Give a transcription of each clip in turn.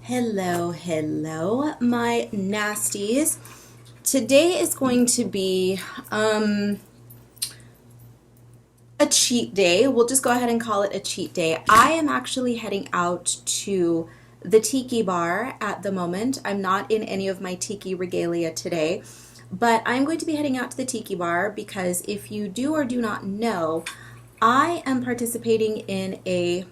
Hello, hello, my nasties. Today is going to be a cheat day. We'll just go ahead and call it a cheat day. I am actually heading out to the Tiki bar at the moment. I'm not in any of my Tiki regalia today, but I'm going to be heading out to the Tiki bar because if you do or do not know, I am participating in a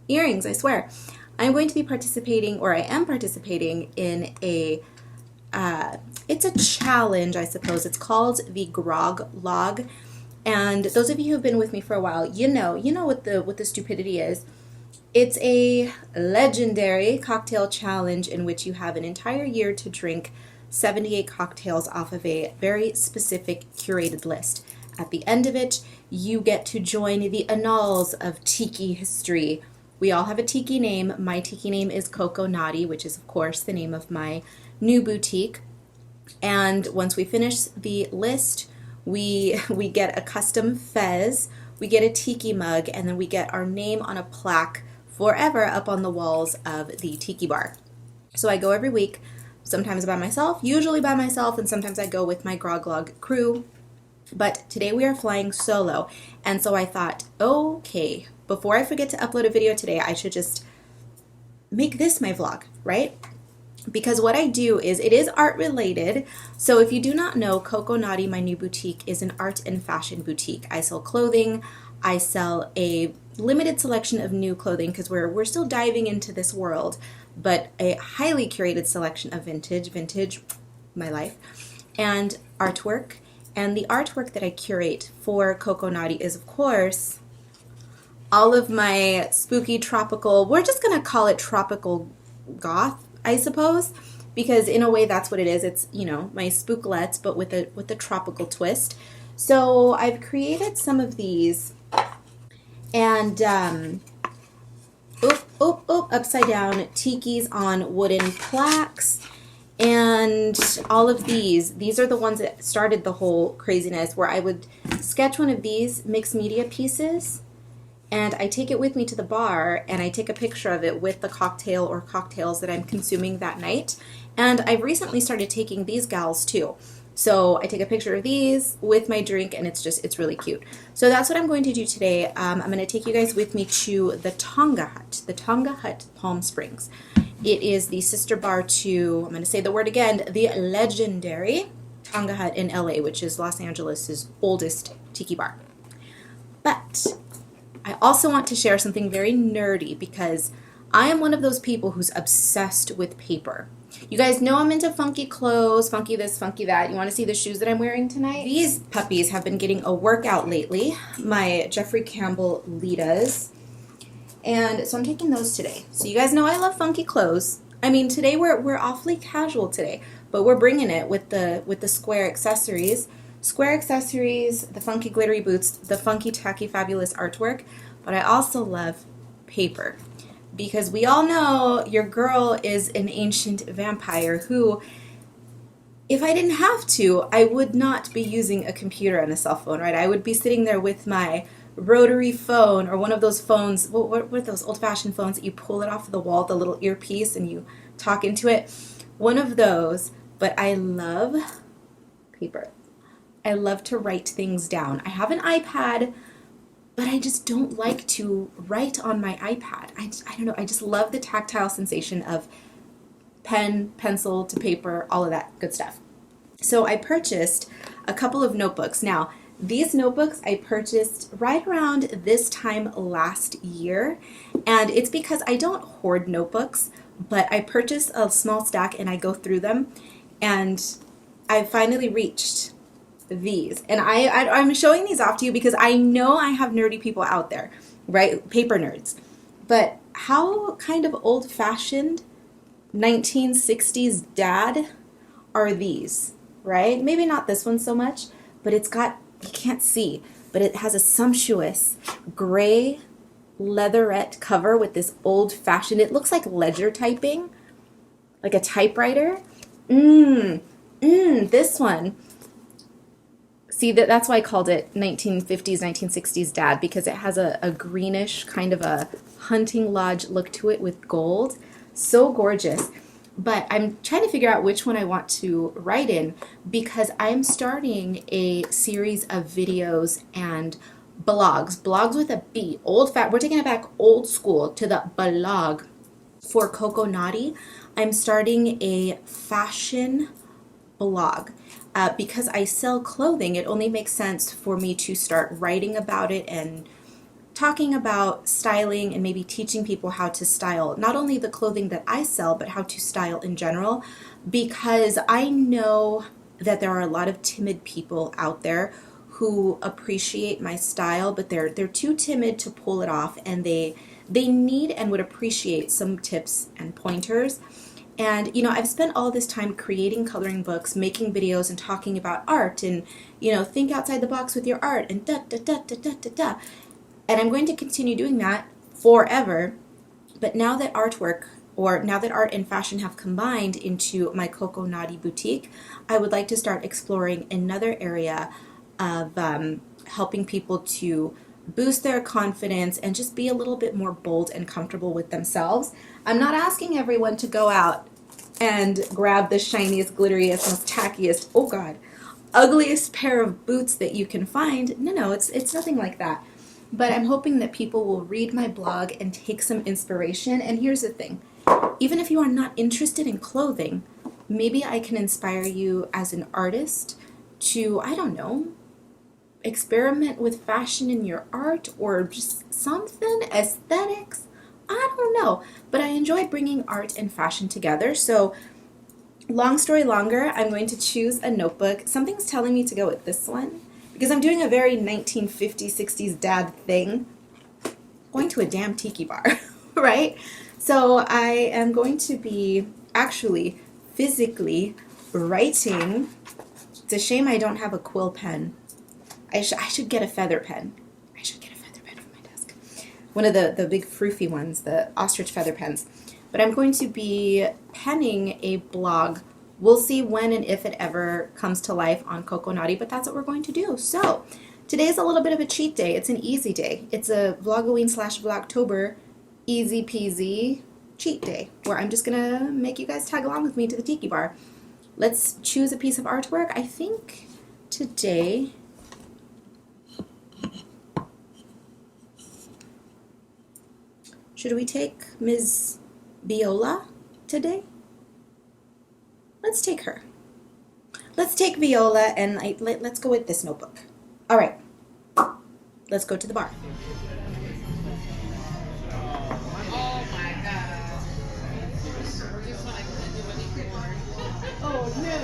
earrings, I swear. I'm going to be participating, or I am participating in it's a challenge, I suppose. It's called the Grog Log. And those of you who've been with me for a while, you know what the stupidity is. It's a legendary cocktail challenge in which you have an entire year to drink 78 cocktails off of a very specific curated list. At the end of it, you get to join the annals of Tiki history. We all have a Tiki name. My Tiki name is Coco Naughty, which is, of course, the name of my new boutique. And once we finish the list, we get a custom fez, we get a Tiki mug, and then we get our name on a plaque forever up on the walls of the Tiki bar. So I go every week, sometimes by myself, usually by myself, and sometimes I go with my Groglog crew. But today we are flying solo, and so I thought, okay, before I forget to upload a video today, I should just make this my vlog, right? Because what I do is, it is art related. So if you do not know, Coco Naughty, my new boutique, is an art and fashion boutique. I sell clothing. I sell a limited selection of new clothing because we're still diving into this world, but a highly curated selection of vintage, my life, and artwork. And the artwork that I curate for Coco Naughty is, of course, all of my spooky tropical, we're just going to call it tropical goth, I suppose, because in a way that's what it is. It's, my spooklets, but with a tropical twist. So I've created some of these, and upside down tikis on wooden plaques. And all of these are the ones that started the whole craziness, where I would sketch one of these mixed media pieces, and I take it with me to the bar, and I take a picture of it with the cocktail or cocktails that I'm consuming that night. And I've recently started taking these gals too. So I take a picture of these with my drink, and it's really cute. So that's what I'm going to do today. I'm going to take you guys with me to the Tonga Hut, Palm Springs. It is the sister bar to, I'm going to say the word again, the legendary Tonga Hut in LA, which is Los Angeles' oldest tiki bar. But I also want to share something very nerdy, because I am one of those people who's obsessed with paper. You guys know I'm into funky clothes, funky this, funky that. You want to see the shoes that I'm wearing tonight? These puppies have been getting a workout lately. My Jeffrey Campbell Litas. And so I'm taking those today. So you guys know I love funky clothes. I mean, today we're awfully casual today, but we're bringing it with the square accessories. Square accessories, the funky glittery boots, the funky tacky fabulous artwork, but I also love paper. Because we all know your girl is an ancient vampire who, if I didn't have to, I would not be using a computer and a cell phone, right? I would be sitting there with my rotary phone, or one of those phones, what are those old-fashioned phones that you pull it off of the wall, the little earpiece, and you talk into it? One of those, but I love paper. I love to write things down. I have an iPad, but I just don't like to write on my iPad. I don't know, I just love the tactile sensation of pen, pencil to paper, all of that good stuff. So I purchased a couple of notebooks. Now, these notebooks I purchased right around this time last year, and it's because I don't hoard notebooks, but I purchased a small stack and I go through them, and I finally reached these. And I'm showing these off to you because I know I have nerdy people out there, right? Paper nerds. But how kind of old-fashioned 1960s dad are these, right? Maybe not this one so much, but it's got, you can't see, but it has a sumptuous gray leatherette cover with this old-fashioned, it looks like ledger typing, like a typewriter. This one. See, that's why I called it 1950s, 1960s dad, because it has a greenish kind of a hunting lodge look to it with gold. So gorgeous. But I'm trying to figure out which one I want to write in because I'm starting a series of videos and blogs with a B, we're taking it back old school to the blog for Coco Naughty. I'm starting a fashion blog. Because I sell clothing, it only makes sense for me to start writing about it and talking about styling and maybe teaching people how to style not only the clothing that I sell, but how to style in general, because I know that there are a lot of timid people out there who appreciate my style, but they're too timid to pull it off, and they need and would appreciate some tips and pointers. And, you know, I've spent all this time creating coloring books, making videos, and talking about art, and, you know, think outside the box with your art, and da da da da da da da. And I'm going to continue doing that forever. But now that art and fashion have combined into my Coco Naughty boutique, I would like to start exploring another area of helping people to boost their confidence and just be a little bit more bold and comfortable with themselves. I'm not asking everyone to go out and grab the shiniest, glitteriest, most tackiest, oh God, ugliest pair of boots that you can find. No, it's nothing like that. But I'm hoping that people will read my blog and take some inspiration. And here's the thing, even if you are not interested in clothing, maybe I can inspire you as an artist to, I don't know, experiment with fashion in your art or just something, aesthetics. I don't know, but I enjoy bringing art and fashion together. So long story longer, I'm going to choose a notebook. Something's telling me to go with this one because I'm doing a very 1950s, 60s dad thing. Going to a damn tiki bar, right? So I am going to be actually physically writing. It's a shame I don't have a quill pen. I should get a feather pen. I should get a feather pen for my desk. One of the big froofy ones, the ostrich feather pens. But I'm going to be penning a blog. We'll see when and if it ever comes to life on Coco Naughty, but that's what we're going to do. So today's a little bit of a cheat day. It's an easy day. It's a Vlogoween / Vlogtober easy peasy cheat day where I'm just going to make you guys tag along with me to the tiki bar. Let's choose a piece of artwork. I think today... Should we take Ms. Viola today? Let's take her. Let's take Viola and let's go with this notebook. All right, let's go to the bar. Oh my God. Just when I couldn't do anymore. Oh no.